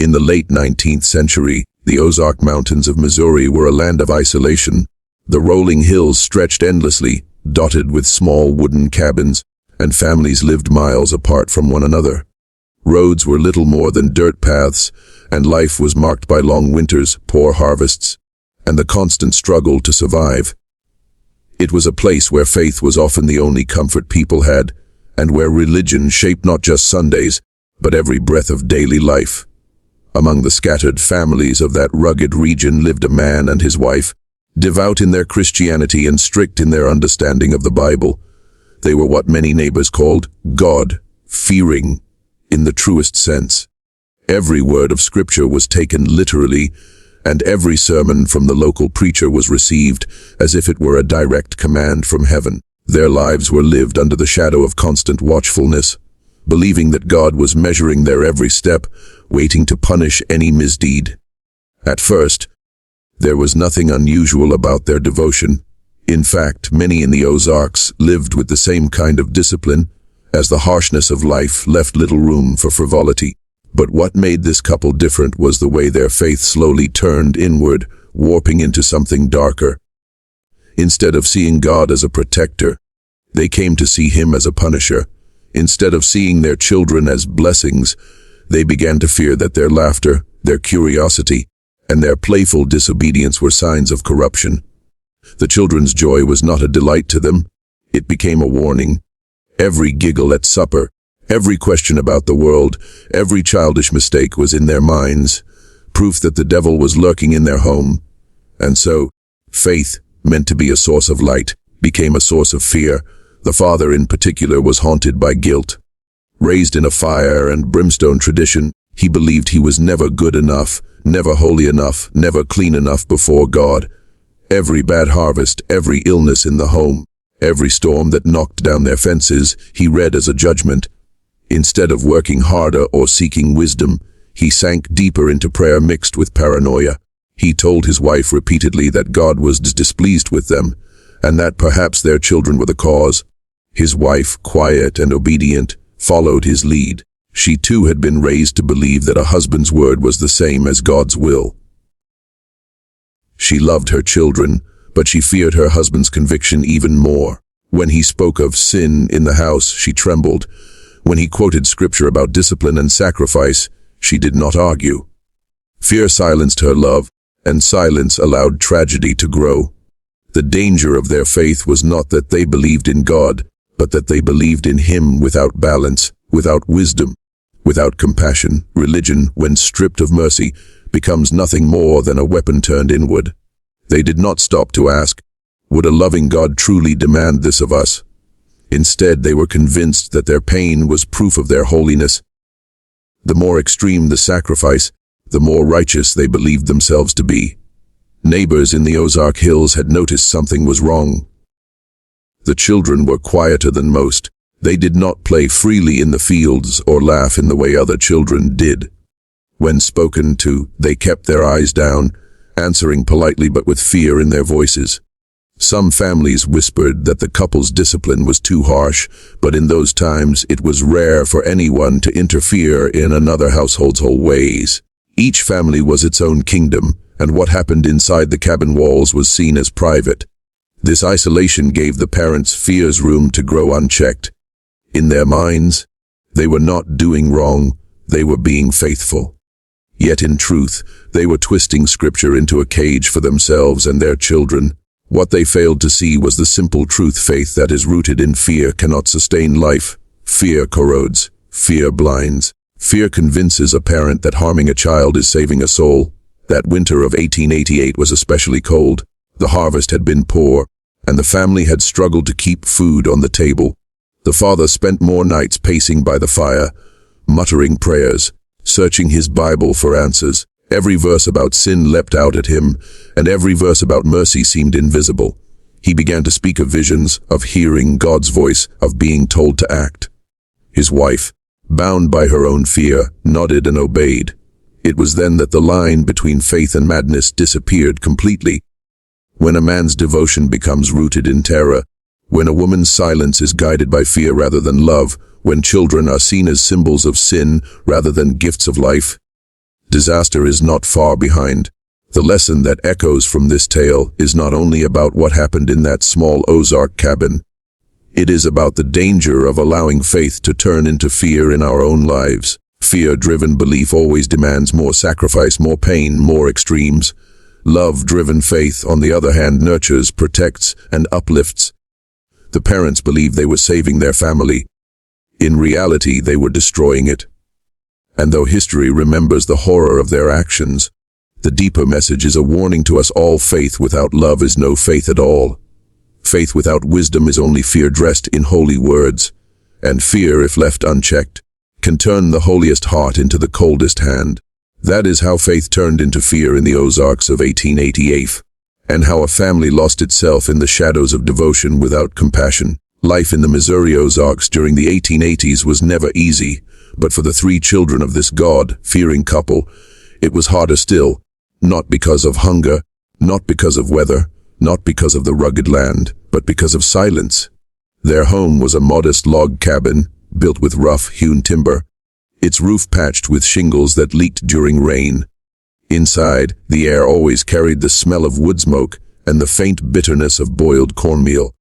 In the late 19th century, the Ozark Mountains of Missouri were a land of isolation. The rolling hills stretched endlessly, dotted with small wooden cabins, and families lived miles apart from one another. Roads were little more than dirt paths, and life was marked by long winters, poor harvests, and the constant struggle to survive. It was a place where faith was often the only comfort people had, and where religion shaped not just Sundays, but every breath of daily life. Among the scattered families of that rugged region lived a man and his wife, devout in their Christianity and strict in their understanding of the Bible. They were what many neighbors called God-fearing in the truest sense. Every word of Scripture was taken literally, and every sermon from the local preacher was received as if it were a direct command from heaven. Their lives were lived under the shadow of constant watchfulness, believing that God was measuring their every step, waiting to punish any misdeed. At first, there was nothing unusual about their devotion. In fact, many in the Ozarks lived with the same kind of discipline, as the harshness of life left little room for frivolity. But what made this couple different was the way their faith slowly turned inward, warping into something darker. Instead of seeing God as a protector, they came to see Him as a punisher. Instead of seeing their children as blessings, they began to fear that their laughter, their curiosity, and their playful disobedience were signs of corruption. The children's joy was not a delight to them. It became a warning. Every giggle at supper, every question about the world, every childish mistake was in their minds, proof that the devil was lurking in their home. And so, faith, meant to be a source of light, became a source of fear. The father in particular was haunted by guilt. Raised in a fire and brimstone tradition, he believed he was never good enough, never holy enough, never clean enough before God. Every bad harvest, every illness in the home, every storm that knocked down their fences, he read as a judgment. Instead of working harder or seeking wisdom, he sank deeper into prayer mixed with paranoia. He told his wife repeatedly that God was displeased with them, and that perhaps their children were the cause. His wife, quiet and obedient, followed his lead. She too had been raised to believe that a husband's word was the same as God's will. She loved her children, but she feared her husband's conviction even more. When he spoke of sin in the house, she trembled. When he quoted scripture about discipline and sacrifice, she did not argue. Fear silenced her love, and silence allowed tragedy to grow. The danger of their faith was not that they believed in God, but that they believed in Him without balance, without wisdom, without compassion. Religion, when stripped of mercy, becomes nothing more than a weapon turned inward. They did not stop to ask, would a loving God truly demand this of us? Instead, they were convinced that their pain was proof of their holiness. The more extreme the sacrifice, the more righteous they believed themselves to be. Neighbors in the Ozark Hills had noticed something was wrong. The children were quieter than most. They did not play freely in the fields or laugh in the way other children did. When spoken to, they kept their eyes down, answering politely but with fear in their voices. Some families whispered that the couple's discipline was too harsh, but in those times it was rare for anyone to interfere in another household's whole ways. Each family was its own kingdom, and what happened inside the cabin walls was seen as private. This isolation gave the parents' fears room to grow unchecked. In their minds, they were not doing wrong, they were being faithful. Yet in truth, they were twisting scripture into a cage for themselves and their children. What they failed to see was the simple truth: faith that is rooted in fear cannot sustain life. Fear corrodes, fear blinds. Fear convinces a parent that harming a child is saving a soul. That winter of 1888 was especially cold. The harvest had been poor, and the family had struggled to keep food on the table. The father spent more nights pacing by the fire, muttering prayers, searching his Bible for answers. Every verse about sin leapt out at him, and every verse about mercy seemed invisible. He began to speak of visions, of hearing God's voice, of being told to act. His wife, bound by her own fear, nodded and obeyed. It was then that the line between faith and madness disappeared completely. When a man's devotion becomes rooted in terror, when a woman's silence is guided by fear rather than love, when children are seen as symbols of sin rather than gifts of life, Disaster is not far behind. The lesson that echoes from this tale is not only about what happened in that small Ozark cabin. It is about the danger of allowing faith to turn into fear in our own lives. Fear-driven belief always demands more sacrifice, more pain, more extremes. Love-driven faith, on the other hand, nurtures, protects, and uplifts. The parents believed they were saving their family. In reality, they were destroying it. And though history remembers the horror of their actions, the deeper message is a warning to us all: faith without love is no faith at all. Faith without wisdom is only fear dressed in holy words, and fear, if left unchecked, can turn the holiest heart into the coldest hand. That is how faith turned into fear in the Ozarks of 1888, and how a family lost itself in the shadows of devotion without compassion. Life in the Missouri Ozarks during the 1880s was never easy, but for the 3 children of this God-fearing couple, it was harder still, not because of hunger, not because of weather, not because of the rugged land, but because of silence. Their home was a modest log cabin, built with rough-hewn timber, its roof patched with shingles that leaked during rain. Inside, the air always carried the smell of wood smoke and the faint bitterness of boiled cornmeal.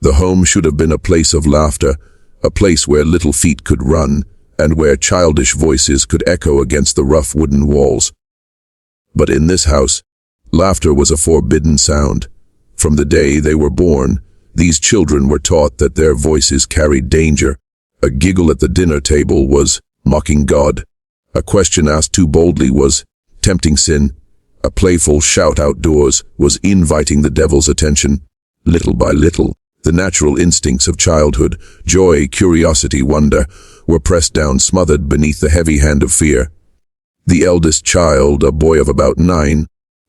The home should have been a place of laughter, a place where little feet could run, and where childish voices could echo against the rough wooden walls. But in this house, laughter was a forbidden sound. From the day they were born, these children were taught that their voices carried danger. A giggle at the dinner table was mocking God. A question asked too boldly was tempting sin. A playful shout outdoors was inviting the devil's attention. Little by little, the natural instincts of childhood, joy, curiosity, wonder, were pressed down, smothered beneath the heavy hand of fear. The eldest child, a boy of about 9,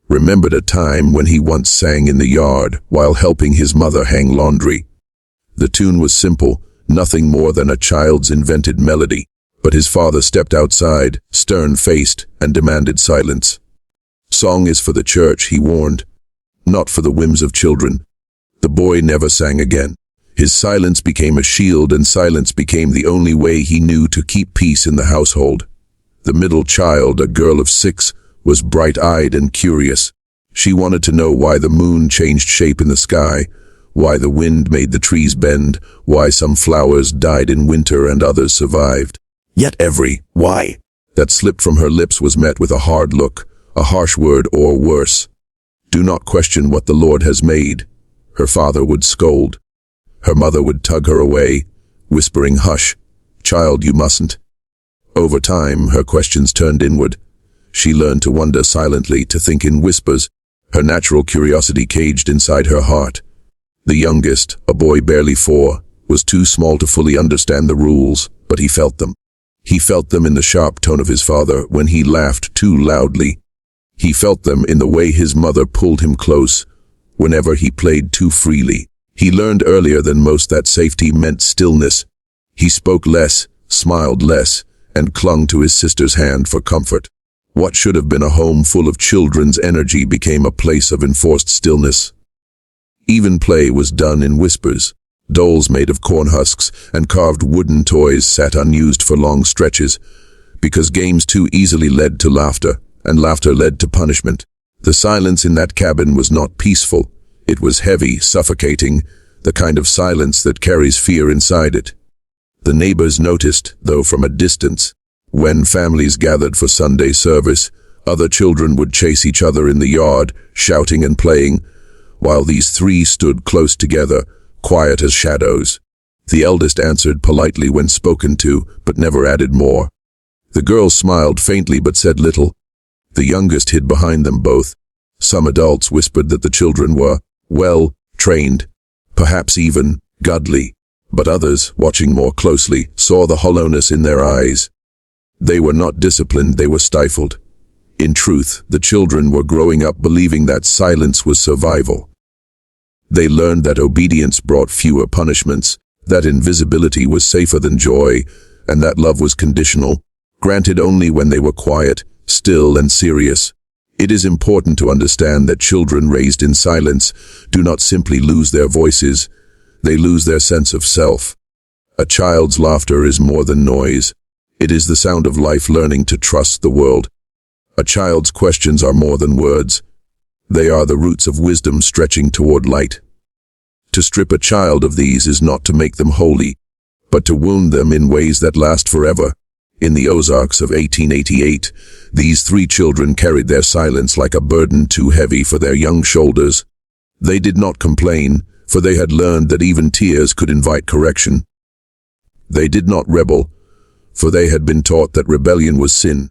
remembered a time when he once sang in the yard while helping his mother hang laundry. The tune was simple, nothing more than a child's invented melody, but his father stepped outside, stern-faced, and demanded silence. "Song is for the church," he warned, "not for the whims of children." The boy never sang again. His silence became a shield, and silence became the only way he knew to keep peace in the household. The middle child, a girl of 6, was bright-eyed and curious. She wanted to know why the moon changed shape in the sky, why the wind made the trees bend, why some flowers died in winter and others survived. Yet every "why" that slipped from her lips was met with a hard look, a harsh word, or worse. "Do not question what the Lord has made," her father would scold. Her mother would tug her away, whispering, "Hush, child, you mustn't." Over time, her questions turned inward. She learned to wonder silently, to think in whispers, her natural curiosity caged inside her heart. The youngest, a boy barely 4, was too small to fully understand the rules, but he felt them. He felt them in the sharp tone of his father when he laughed too loudly. He felt them in the way his mother pulled him close whenever he played too freely. He learned earlier than most that safety meant stillness. He spoke less, smiled less, and clung to his sister's hand for comfort. What should have been a home full of children's energy became a place of enforced stillness. Even play was done in whispers. Dolls made of corn husks and carved wooden toys sat unused for long stretches, because games too easily led to laughter, and laughter led to punishment. The silence in that cabin was not peaceful. It was heavy, suffocating, the kind of silence that carries fear inside it. The neighbors noticed, though from a distance. When families gathered for Sunday service, other children would chase each other in the yard, shouting and playing, while these 3 stood close together, quiet as shadows. The eldest answered politely when spoken to, but never added more. The girls smiled faintly but said little. The youngest hid behind them both. Some adults whispered that the children were well trained, perhaps even godly, but others, watching more closely, saw the hollowness in their eyes. They were not disciplined, they were stifled. In truth, the children were growing up believing that silence was survival. They learned that obedience brought fewer punishments, that invisibility was safer than joy, and that love was conditional, granted only when they were quiet, still, and serious. It is important to understand that children raised in silence do not simply lose their voices, they lose their sense of self. A child's laughter is more than noise. It is the sound of life learning to trust the world. A child's questions are more than words. They are the roots of wisdom stretching toward light. To strip a child of these is not to make them holy, but to wound them in ways that last forever. In the Ozarks of 1888, these 3 children carried their silence like a burden too heavy for their young shoulders. They did not complain, for they had learned that even tears could invite correction. They did not rebel, for they had been taught that rebellion was sin.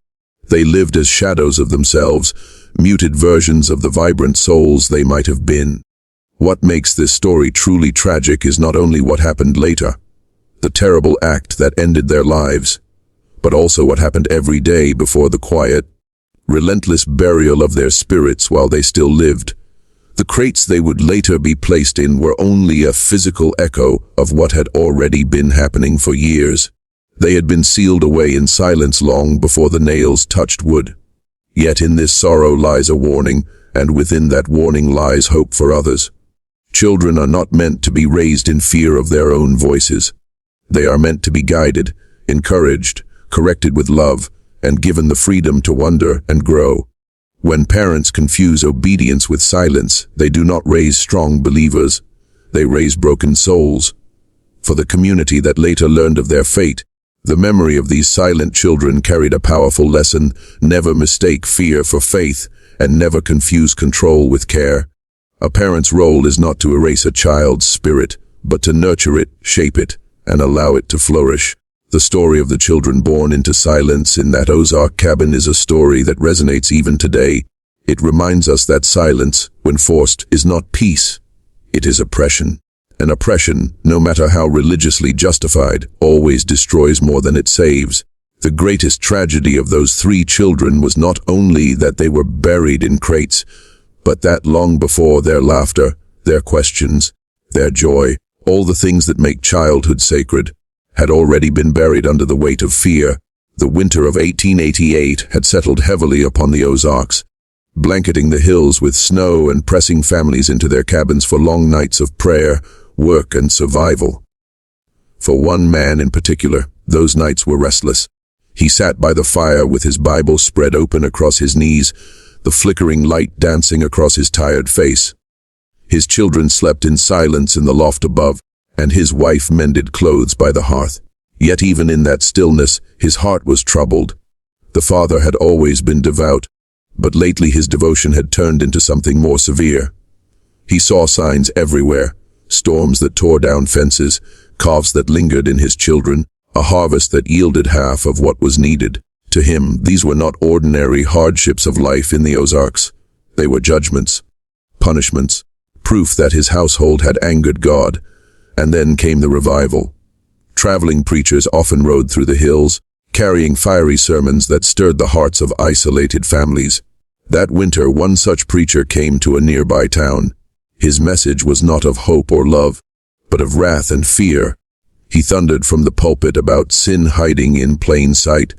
They lived as shadows of themselves, muted versions of the vibrant souls they might have been. What makes this story truly tragic is not only what happened later, the terrible act that ended their lives, but also what happened every day before the quiet, relentless burial of their spirits while they still lived. The crates they would later be placed in were only a physical echo of what had already been happening for years. They had been sealed away in silence long before the nails touched wood. Yet in this sorrow lies a warning, and within that warning lies hope for others. Children are not meant to be raised in fear of their own voices. They are meant to be guided, encouraged, corrected with love, and given the freedom to wonder and grow. When parents confuse obedience with silence, they do not raise strong believers. They raise broken souls. For the community that later learned of their fate, the memory of these silent children carried a powerful lesson: never mistake fear for faith, and never confuse control with care. A parent's role is not to erase a child's spirit, but to nurture it, shape it, and allow it to flourish. The story of the children born into silence in that Ozark cabin is a story that resonates even today. It reminds us that silence, when forced, is not peace. It is oppression. And oppression, no matter how religiously justified, always destroys more than it saves. The greatest tragedy of those 3 children was not only that they were buried in crates, but that long before their laughter, their questions, their joy, all the things that make childhood sacred, had already been buried under the weight of fear. The winter of 1888 had settled heavily upon the Ozarks, blanketing the hills with snow and pressing families into their cabins for long nights of prayer, work, and survival. For one man in particular, those nights were restless. He sat by the fire with his Bible spread open across his knees, the flickering light dancing across his tired face. His children slept in silence in the loft above, and his wife mended clothes by the hearth. Yet even in that stillness, his heart was troubled. The father had always been devout, but lately his devotion had turned into something more severe. He saw signs everywhere: storms that tore down fences, coughs that lingered in his children, a harvest that yielded half of what was needed. To him, these were not ordinary hardships of life in the Ozarks. They were judgments, punishments, proof that his household had angered God. And then came the revival. Traveling preachers often rode through the hills, carrying fiery sermons that stirred the hearts of isolated families. That winter, one such preacher came to a nearby town. His message was not of hope or love, but of wrath and fear. He thundered from the pulpit about sin hiding in plain sight,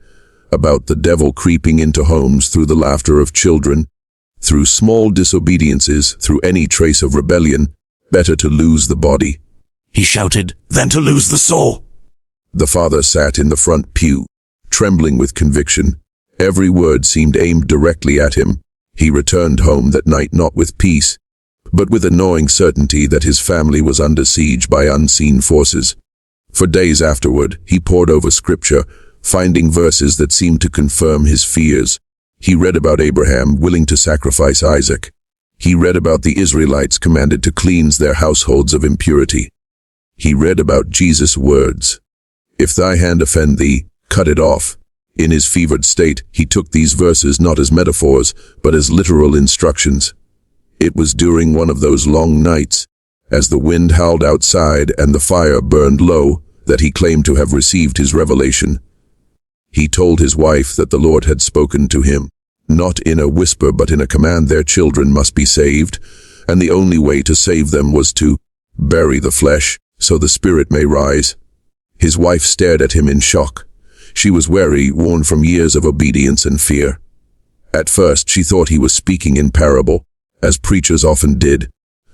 about the devil creeping into homes through the laughter of children, through small disobediences, through any trace of rebellion. Better to lose the body, he shouted, than to lose the soul. The father sat in the front pew, trembling with conviction. Every word seemed aimed directly at him. He returned home that night not with peace, but with a gnawing certainty that his family was under siege by unseen forces. For days afterward, he pored over scripture, finding verses that seemed to confirm his fears. He read about Abraham willing to sacrifice Isaac. He read about the Israelites commanded to cleanse their households of impurity. He read about Jesus' words, "If thy hand offend thee, cut it off." In his fevered state, he took these verses not as metaphors, but as literal instructions. It was during one of those long nights, as the wind howled outside and the fire burned low, that he claimed to have received his revelation. He told his wife that the Lord had spoken to him, not in a whisper but in a command: their children must be saved, and the only way to save them was to bury the flesh, so the spirit may rise. His wife stared at him in shock. She was weary, worn from years of obedience and fear. At first she thought he was speaking in parable, as preachers often did,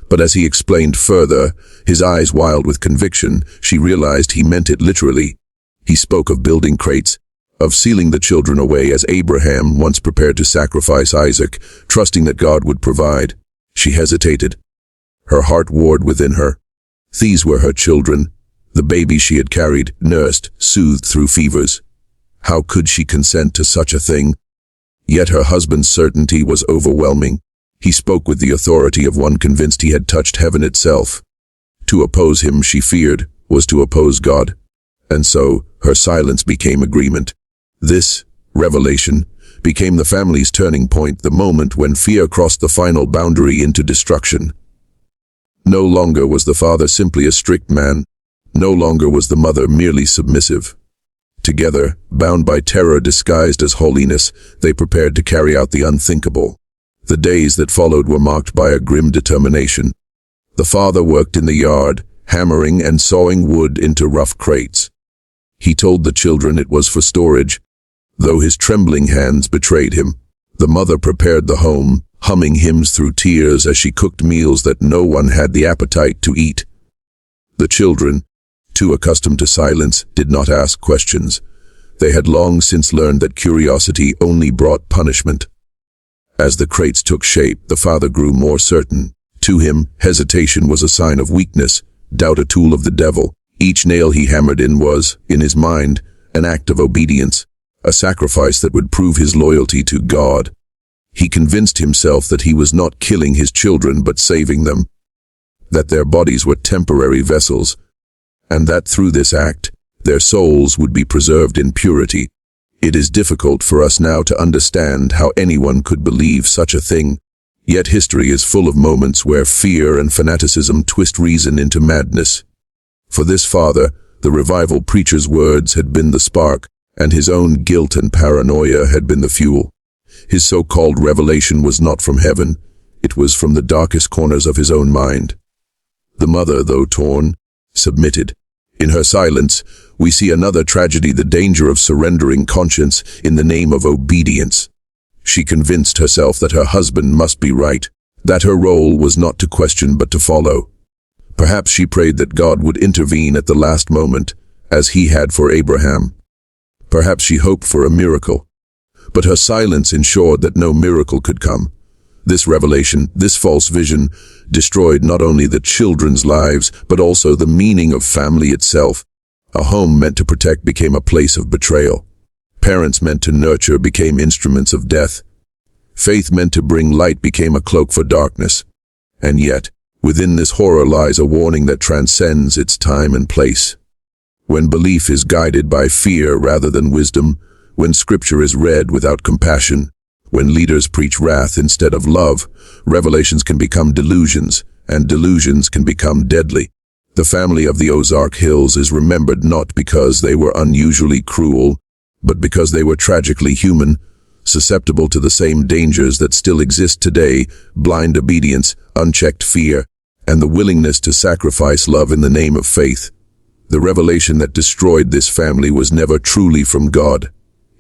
but as he explained further, his eyes wild with conviction, she realized he meant it literally. He spoke of building crates, of sealing the children away as Abraham once prepared to sacrifice Isaac, trusting that God would provide. She hesitated. Her heart warred within her. These were her children, the babies she had carried, nursed, soothed through fevers. How could she consent to such a thing? Yet her husband's certainty was overwhelming. He spoke with the authority of one convinced he had touched heaven itself. To oppose him, she feared, was to oppose God. And so, her silence became agreement. This revelation became the family's turning point, the moment when fear crossed the final boundary into destruction. No longer was the father simply a strict man. No longer was the mother merely submissive. Together, bound by terror disguised as holiness, they prepared to carry out the unthinkable. The days that followed were marked by a grim determination. The father worked in the yard, hammering and sawing wood into rough crates. He told the children it was for storage, though his trembling hands betrayed him. The mother prepared the home, humming hymns through tears as she cooked meals that no one had the appetite to eat. The children, too accustomed to silence, did not ask questions. They had long since learned that curiosity only brought punishment. As the crates took shape, the father grew more certain. To him, hesitation was a sign of weakness, doubt a tool of the devil. Each nail he hammered in was, in his mind, an act of obedience, a sacrifice that would prove his loyalty to God. He convinced himself that he was not killing his children but saving them, that their bodies were temporary vessels, and that through this act, their souls would be preserved in purity. It is difficult for us now to understand how anyone could believe such a thing, yet history is full of moments where fear and fanaticism twist reason into madness. For this father, the revival preacher's words had been the spark, and his own guilt and paranoia had been the fuel. His so-called revelation was not from heaven, it was from the darkest corners of his own mind. The mother, though torn, submitted. In her silence, we see another tragedy, the danger of surrendering conscience in the name of obedience. She convinced herself that her husband must be right, that her role was not to question but to follow. Perhaps she prayed that God would intervene at the last moment, as he had for Abraham. Perhaps she hoped for a miracle. But her silence ensured that no miracle could come. This revelation, this false vision, destroyed not only the children's lives, but also the meaning of family itself. A home meant to protect became a place of betrayal. Parents meant to nurture became instruments of death. Faith meant to bring light became a cloak for darkness. And yet, within this horror lies a warning that transcends its time and place. When belief is guided by fear rather than wisdom, when scripture is read without compassion, when leaders preach wrath instead of love, revelations can become delusions, and delusions can become deadly. The family of the Ozark Hills is remembered not because they were unusually cruel, but because they were tragically human, susceptible to the same dangers that still exist today: blind obedience, unchecked fear, and the willingness to sacrifice love in the name of faith. The revelation that destroyed this family was never truly from God.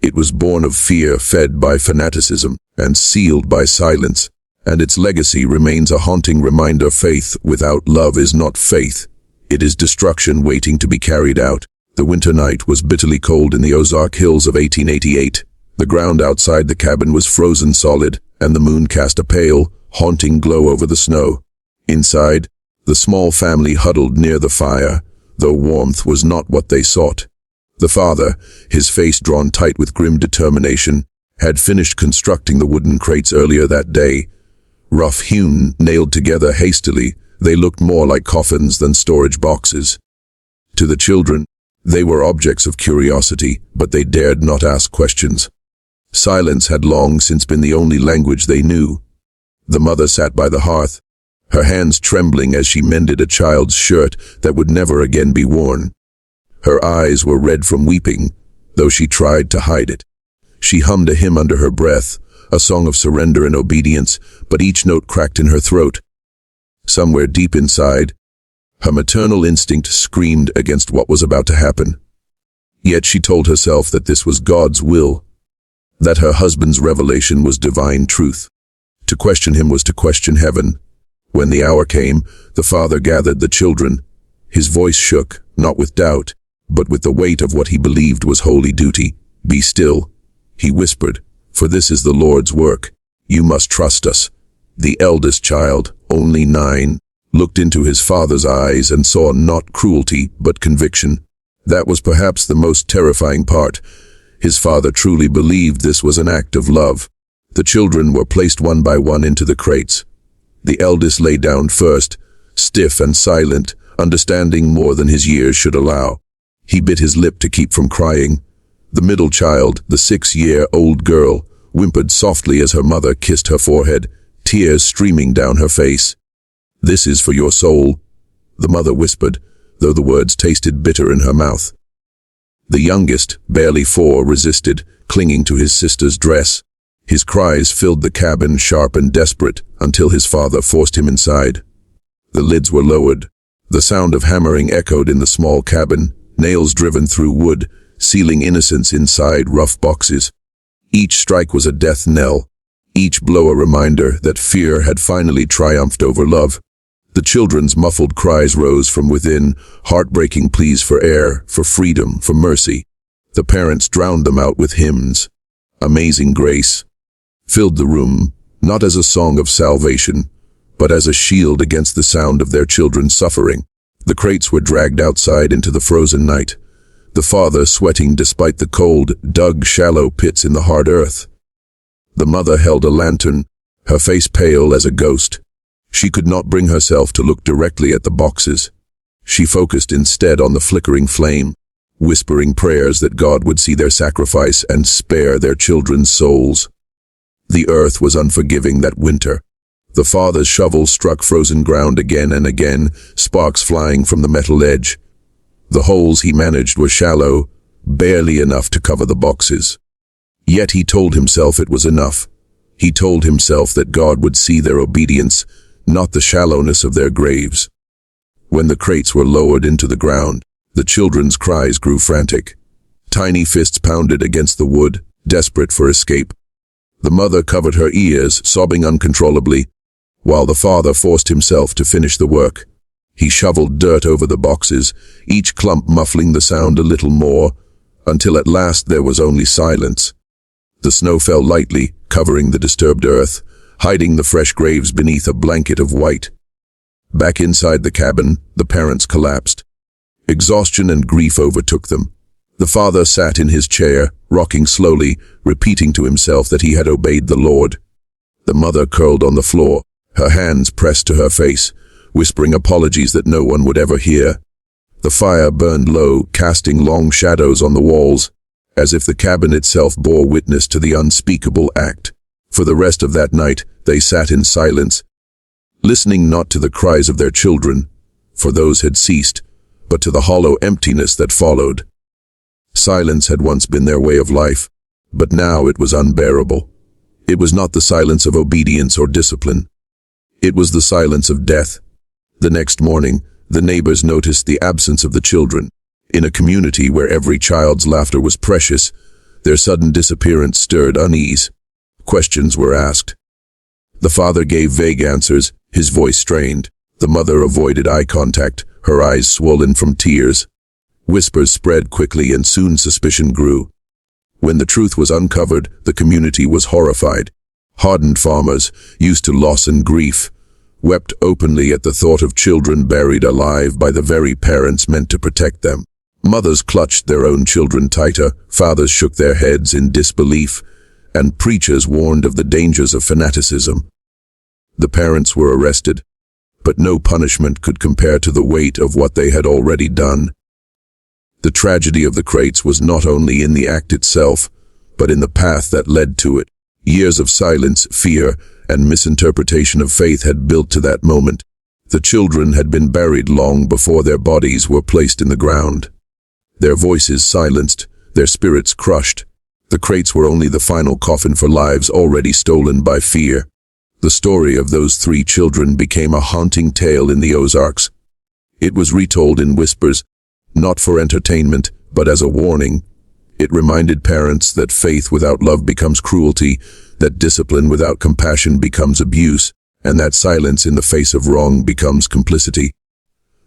It was born of fear, fed by fanaticism, and sealed by silence, and its legacy remains a haunting reminder: faith without love is not faith. It is destruction waiting to be carried out. The winter night was bitterly cold in the Ozark Hills of 1888. The ground outside the cabin was frozen solid, and the moon cast a pale, haunting glow over the snow. Inside, the small family huddled near the fire, though warmth was not what they sought. The father, his face drawn tight with grim determination, had finished constructing the wooden crates earlier that day. Rough-hewn, nailed together hastily, they looked more like coffins than storage boxes. To the children, they were objects of curiosity, but they dared not ask questions. Silence had long since been the only language they knew. The mother sat by the hearth, her hands trembling as she mended a child's shirt that would never again be worn. Her eyes were red from weeping, though she tried to hide it. She hummed a hymn under her breath, a song of surrender and obedience, but each note cracked in her throat. Somewhere deep inside, her maternal instinct screamed against what was about to happen. Yet she told herself that this was God's will, that her husband's revelation was divine truth. To question him was to question heaven. When the hour came, the father gathered the children. His voice shook, not with doubt, but with the weight of what he believed was holy duty. "Be still," he whispered, "for this is the Lord's work. You must trust us." The eldest child, only 9, looked into his father's eyes and saw not cruelty but conviction. That was perhaps the most terrifying part. His father truly believed this was an act of love. The children were placed one by one into the crates. The eldest lay down first, stiff and silent, understanding more than his years should allow. He bit his lip to keep from crying. The middle child, the 6-year-old girl, whimpered softly as her mother kissed her forehead, tears streaming down her face. "This is for your soul," the mother whispered, though the words tasted bitter in her mouth. The youngest, barely 4, resisted, clinging to his sister's dress. His cries filled the cabin, sharp and desperate, until his father forced him inside. The lids were lowered. The sound of hammering echoed in the small cabin, nails driven through wood, sealing innocence inside rough boxes. Each strike was a death knell, each blow a reminder that fear had finally triumphed over love. The children's muffled cries rose from within, heartbreaking pleas for air, for freedom, for mercy. The parents drowned them out with hymns. "Amazing Grace" filled the room, not as a song of salvation, but as a shield against the sound of their children's suffering. The crates were dragged outside into the frozen night. The father, sweating despite the cold, dug shallow pits in the hard earth. The mother held a lantern, her face pale as a ghost. She could not bring herself to look directly at the boxes. She focused instead on the flickering flame, whispering prayers that God would see their sacrifice and spare their children's souls. The earth was unforgiving that winter. The father's shovel struck frozen ground again and again, sparks flying from the metal edge. The holes he managed were shallow, barely enough to cover the boxes. Yet he told himself it was enough. He told himself that God would see their obedience, not the shallowness of their graves. When the crates were lowered into the ground, the children's cries grew frantic. Tiny fists pounded against the wood, desperate for escape. The mother covered her ears, sobbing uncontrollably, while the father forced himself to finish the work. He shoveled dirt over the boxes, each clump muffling the sound a little more, until at last there was only silence. The snow fell lightly, covering the disturbed earth, hiding the fresh graves beneath a blanket of white. Back inside the cabin, the parents collapsed. Exhaustion and grief overtook them. The father sat in his chair, rocking slowly, repeating to himself that he had obeyed the Lord. The mother curled on the floor, her hands pressed to her face, whispering apologies that no one would ever hear. The fire burned low, casting long shadows on the walls, as if the cabin itself bore witness to the unspeakable act. For the rest of that night, they sat in silence, listening not to the cries of their children, for those had ceased, but to the hollow emptiness that followed. Silence had once been their way of life, but now it was unbearable. It was not the silence of obedience or discipline. It was the silence of death. The next morning, the neighbors noticed the absence of the children. In a community where every child's laughter was precious, their sudden disappearance stirred unease. Questions were asked. The father gave vague answers, his voice strained. The mother avoided eye contact, her eyes swollen from tears. Whispers spread quickly and soon suspicion grew. When the truth was uncovered, the community was horrified. Hardened farmers, used to loss and grief, wept openly at the thought of children buried alive by the very parents meant to protect them. Mothers clutched their own children tighter, fathers shook their heads in disbelief, and preachers warned of the dangers of fanaticism. The parents were arrested, but no punishment could compare to the weight of what they had already done. The tragedy of the crates was not only in the act itself, but in the path that led to it. Years of silence, fear, and misinterpretation of faith had built to that moment. The children had been buried long before their bodies were placed in the ground. Their voices silenced, their spirits crushed. The crates were only the final coffin for lives already stolen by fear. The story of those 3 children became a haunting tale in the Ozarks. It was retold in whispers, not for entertainment, but as a warning. It reminded parents that faith without love becomes cruelty, that discipline without compassion becomes abuse, and that silence in the face of wrong becomes complicity.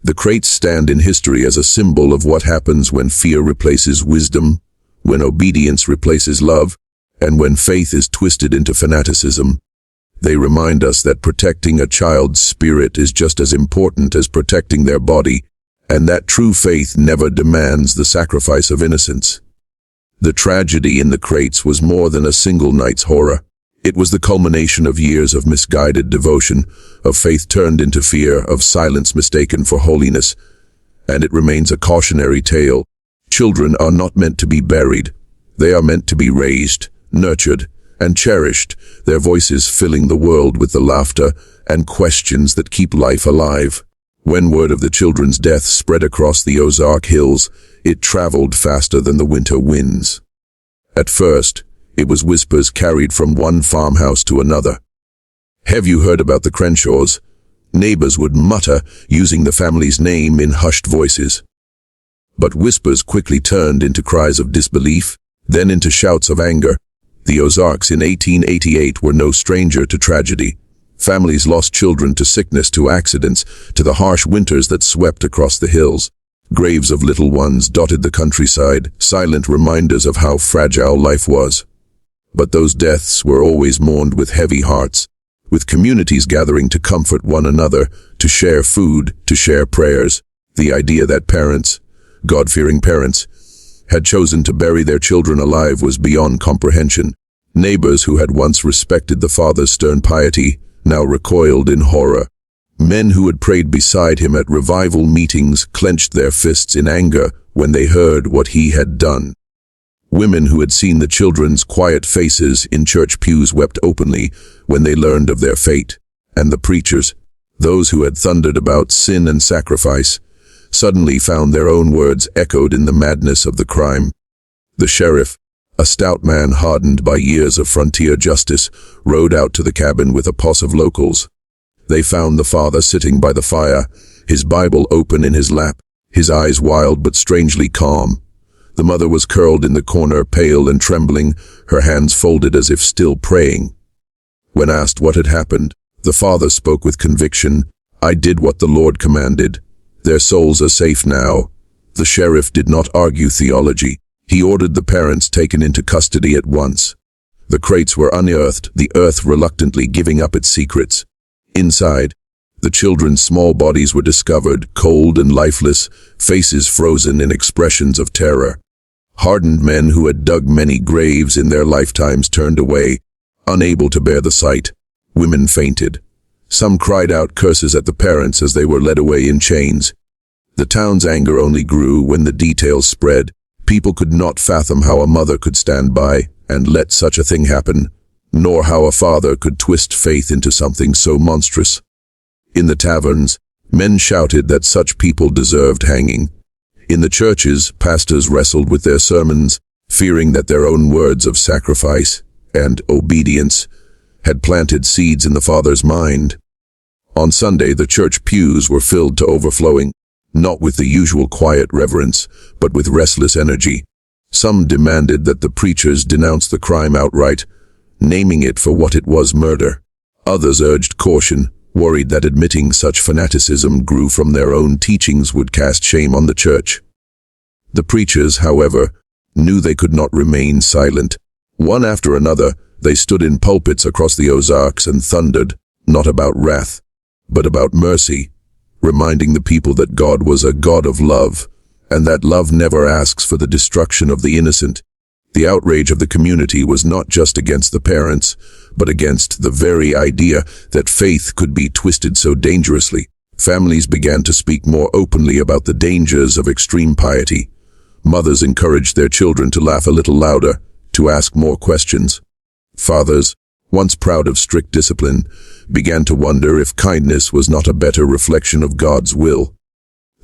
The crates stand in history as a symbol of what happens when fear replaces wisdom, when obedience replaces love, and when faith is twisted into fanaticism. They remind us that protecting a child's spirit is just as important as protecting their body, and that true faith never demands the sacrifice of innocence. The tragedy in the crates was more than a single night's horror. It was the culmination of years of misguided devotion, of faith turned into fear, of silence mistaken for holiness, and it remains a cautionary tale. Children are not meant to be buried. They are meant to be raised, nurtured, and cherished, their voices filling the world with the laughter and questions that keep life alive. When word of the children's death spread across the Ozark hills, it traveled faster than the winter winds. At first, it was whispers carried from one farmhouse to another. "Have you heard about the Crenshaws?" Neighbors would mutter, using the family's name in hushed voices. But whispers quickly turned into cries of disbelief, then into shouts of anger. The Ozarks in 1888 were no stranger to tragedy. Families lost children to sickness, to accidents, to the harsh winters that swept across the hills. Graves of little ones dotted the countryside, silent reminders of how fragile life was. But those deaths were always mourned with heavy hearts, with communities gathering to comfort one another, to share food, to share prayers. The idea that parents, God-fearing parents, had chosen to bury their children alive was beyond comprehension. Neighbors who had once respected the father's stern piety now recoiled in horror. Men who had prayed beside him at revival meetings clenched their fists in anger when they heard what he had done. Women who had seen the children's quiet faces in church pews wept openly when they learned of their fate. And the preachers, those who had thundered about sin and sacrifice, suddenly found their own words echoed in the madness of the crime. The sheriff, a stout man hardened by years of frontier justice, rode out to the cabin with a posse of locals. They found the father sitting by the fire, his Bible open in his lap, his eyes wild but strangely calm. The mother was curled in the corner, pale and trembling, her hands folded as if still praying. When asked what had happened, the father spoke with conviction, "I did what the Lord commanded. Their souls are safe now." The sheriff did not argue theology. He ordered the parents taken into custody at once. The crates were unearthed, the earth reluctantly giving up its secrets. Inside, the children's small bodies were discovered, cold and lifeless, faces frozen in expressions of terror. Hardened men who had dug many graves in their lifetimes turned away, unable to bear the sight. Women fainted. Some cried out curses at the parents as they were led away in chains. The town's anger only grew when the details spread. People could not fathom how a mother could stand by and let such a thing happen, nor how a father could twist faith into something so monstrous. In the taverns, men shouted that such people deserved hanging. In the churches, pastors wrestled with their sermons, fearing that their own words of sacrifice and obedience had planted seeds in the father's mind. On Sunday, the church pews were filled to overflowing, not with the usual quiet reverence, but with restless energy. Some demanded that the preachers denounce the crime outright, naming it for what it was: murder. Others urged caution, worried that admitting such fanaticism grew from their own teachings would cast shame on the church. The preachers, however, knew they could not remain silent. One after another, they stood in pulpits across the Ozarks and thundered, not about wrath, but about mercy, reminding the people that God was a God of love, and that love never asks for the destruction of the innocent. The outrage of the community was not just against the parents, but against the very idea that faith could be twisted so dangerously. Families began to speak more openly about the dangers of extreme piety. Mothers encouraged their children to laugh a little louder, to ask more questions. Fathers, once proud of strict discipline, began to wonder if kindness was not a better reflection of God's will.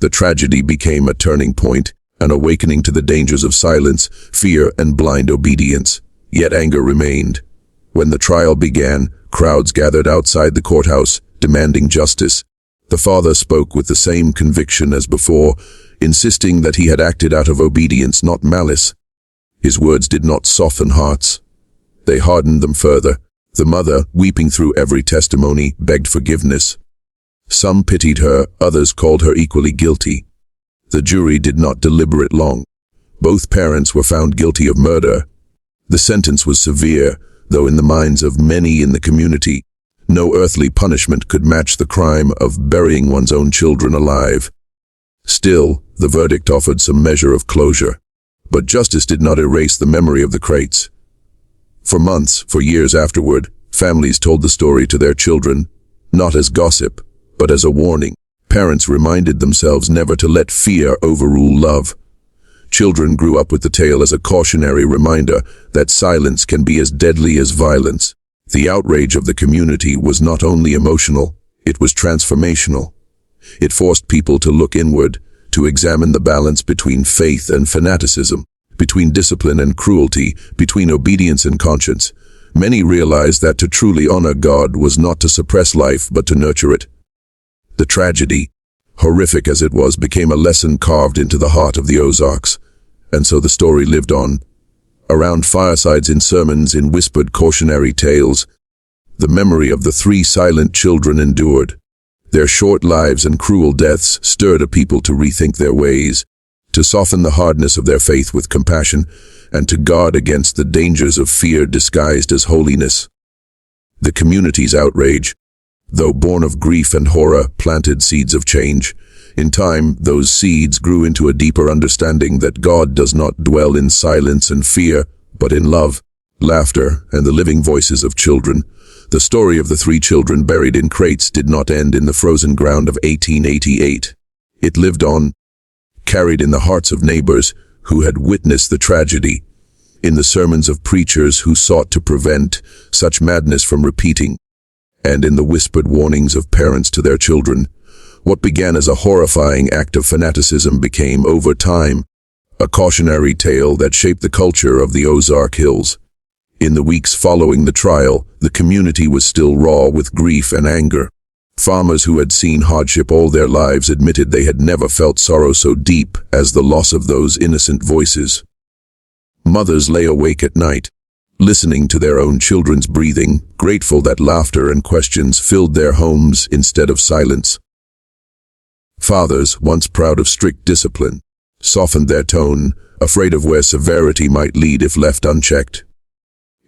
The tragedy became a turning point, an awakening to the dangers of silence, fear, and blind obedience. Yet anger remained. When the trial began, crowds gathered outside the courthouse, demanding justice. The father spoke with the same conviction as before, insisting that he had acted out of obedience, not malice. His words did not soften hearts. They hardened them further. The mother, weeping through every testimony, begged forgiveness. Some pitied her, others called her equally guilty. The jury did not deliberate long. Both parents were found guilty of murder. The sentence was severe, though in the minds of many in the community, no earthly punishment could match the crime of burying one's own children alive. Still, the verdict offered some measure of closure. But justice did not erase the memory of the crates. For months, for years afterward, families told the story to their children, not as gossip, but as a warning. Parents reminded themselves never to let fear overrule love. Children grew up with the tale as a cautionary reminder that silence can be as deadly as violence. The outrage of the community was not only emotional, it was transformational. It forced people to look inward, to examine the balance between faith and fanaticism, between discipline and cruelty, between obedience and conscience. Many realized that to truly honor God was not to suppress life but to nurture it. The tragedy, horrific as it was, became a lesson carved into the heart of the Ozarks, and so the story lived on. Around firesides, in sermons, in whispered cautionary tales, the memory of the 3 silent children endured. Their short lives and cruel deaths stirred a people to rethink their ways, to soften the hardness of their faith with compassion, and to guard against the dangers of fear disguised as holiness. The community's outrage, though born of grief and horror, planted seeds of change. In time, those seeds grew into a deeper understanding that God does not dwell in silence and fear, but in love, laughter, and the living voices of children. The story of the 3 children buried in crates did not end in the frozen ground of 1888. It lived on, carried in the hearts of neighbors who had witnessed the tragedy, in the sermons of preachers who sought to prevent such madness from repeating, and in the whispered warnings of parents to their children. What began as a horrifying act of fanaticism became, over time, a cautionary tale that shaped the culture of the Ozark Hills. In the weeks following the trial, the community was still raw with grief and anger. Farmers who had seen hardship all their lives admitted they had never felt sorrow so deep as the loss of those innocent voices. Mothers lay awake at night, listening to their own children's breathing, grateful that laughter and questions filled their homes instead of silence. Fathers, once proud of strict discipline, softened their tone, afraid of where severity might lead if left unchecked.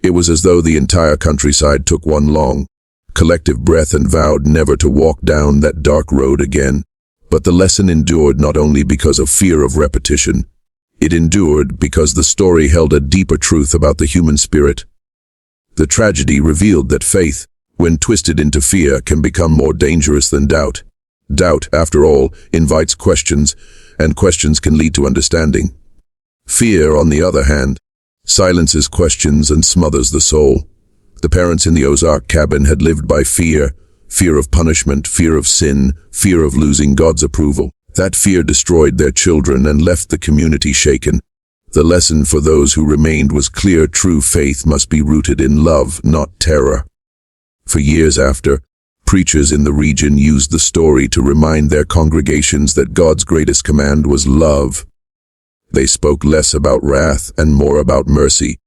It was as though the entire countryside took one long, collective breath and vowed never to walk down that dark road again. But the lesson endured not only because of fear of repetition. It endured because the story held a deeper truth about the human spirit. The tragedy revealed that faith, when twisted into fear, can become more dangerous than doubt. Doubt, after all, invites questions, and questions can lead to understanding. Fear, on the other hand, silences questions and smothers the soul. The parents in the Ozark cabin had lived by fear, fear of punishment, fear of sin, fear of losing God's approval. That fear destroyed their children and left the community shaken. The lesson for those who remained was clear: true faith must be rooted in love, not terror. For years after, preachers in the region used the story to remind their congregations that God's greatest command was love. They spoke less about wrath and more about mercy.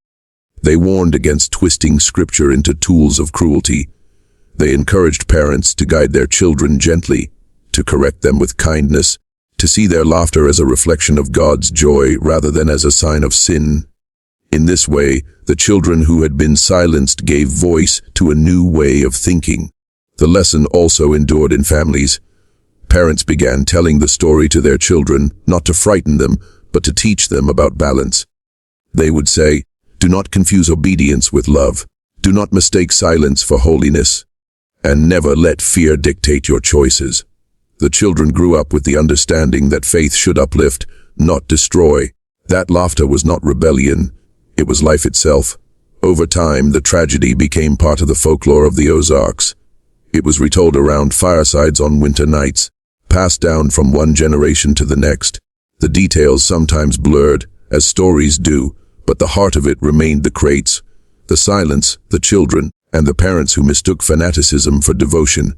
They warned against twisting scripture into tools of cruelty. They encouraged parents to guide their children gently, to correct them with kindness, to see their laughter as a reflection of God's joy rather than as a sign of sin. In this way, the children who had been silenced gave voice to a new way of thinking. The lesson also endured in families. Parents began telling the story to their children, not to frighten them, but to teach them about balance. They would say, "Do not confuse obedience with love. Do not mistake silence for holiness. And never let fear dictate your choices." The children grew up with the understanding that faith should uplift, not destroy. That laughter was not rebellion, it was life itself. Over time, the tragedy became part of the folklore of the Ozarks. It was retold around firesides on winter nights, passed down from one generation to the next. The details sometimes blurred, as stories do, but the heart of it remained: the crates, the silence, the children, and the parents who mistook fanaticism for devotion.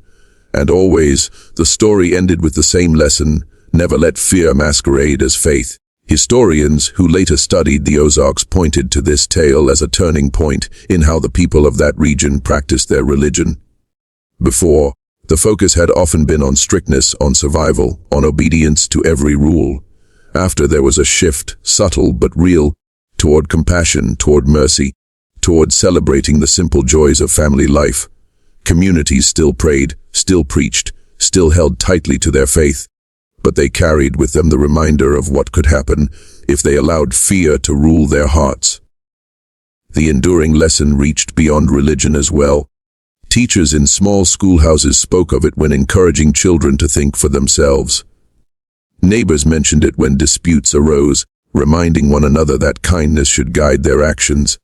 And always, the story ended with the same lesson: never let fear masquerade as faith. Historians who later studied the Ozarks pointed to this tale as a turning point in how the people of that region practiced their religion. Before, the focus had often been on strictness, on survival, on obedience to every rule. After, there was a shift, subtle but real, toward compassion, toward mercy, toward celebrating the simple joys of family life. Communities still prayed, still preached, still held tightly to their faith, but they carried with them the reminder of what could happen if they allowed fear to rule their hearts. The enduring lesson reached beyond religion as well. Teachers in small schoolhouses spoke of it when encouraging children to think for themselves. Neighbors mentioned it when disputes arose, reminding one another that kindness should guide their actions.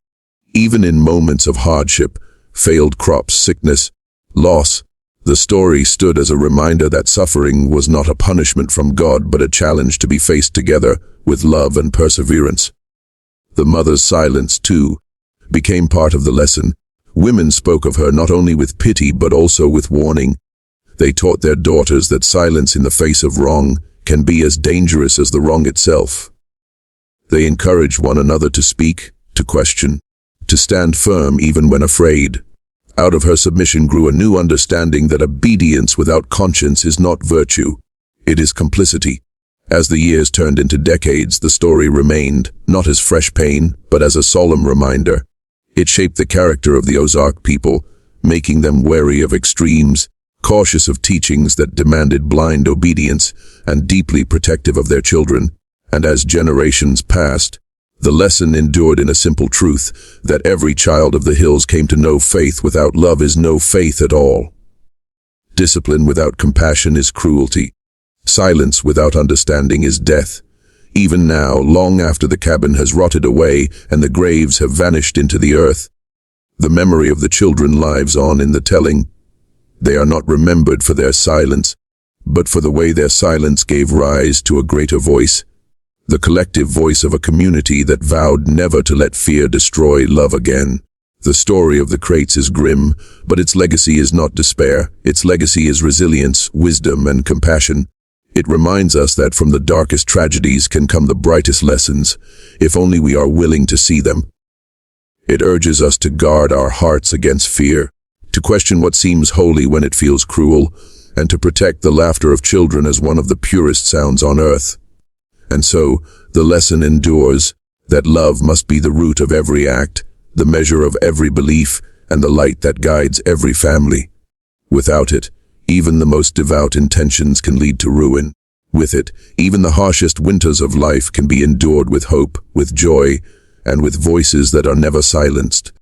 Even in moments of hardship, failed crops, sickness, loss, the story stood as a reminder that suffering was not a punishment from God but a challenge to be faced together with love and perseverance. The mother's silence, too, became part of the lesson. Women spoke of her not only with pity but also with warning. They taught their daughters that silence in the face of wrong can be as dangerous as the wrong itself. They encouraged one another to speak, to question, to stand firm even when afraid. Out of her submission grew a new understanding that obedience without conscience is not virtue. It is complicity. As the years turned into decades, the story remained, not as fresh pain, but as a solemn reminder. It shaped the character of the Ozark people, making them wary of extremes, cautious of teachings that demanded blind obedience, and deeply protective of their children. And as generations passed, the lesson endured in a simple truth, that every child of the hills came to know faith without love is no faith at all. Discipline without compassion is cruelty. Silence without understanding is death. Even now, long after the cabin has rotted away and the graves have vanished into the earth, the memory of the children lives on in the telling. They are not remembered for their silence, but for the way their silence gave rise to a greater voice. The collective voice of a community that vowed never to let fear destroy love again. The story of the crates is grim, but its legacy is not despair. Its legacy is resilience, wisdom, and compassion. It reminds us that from the darkest tragedies can come the brightest lessons, if only we are willing to see them. It urges us to guard our hearts against fear, to question what seems holy when it feels cruel, and to protect the laughter of children as one of the purest sounds on earth. And so, the lesson endures, that love must be the root of every act, the measure of every belief, and the light that guides every family. Without it, even the most devout intentions can lead to ruin. With it, even the harshest winters of life can be endured with hope, with joy, and with voices that are never silenced.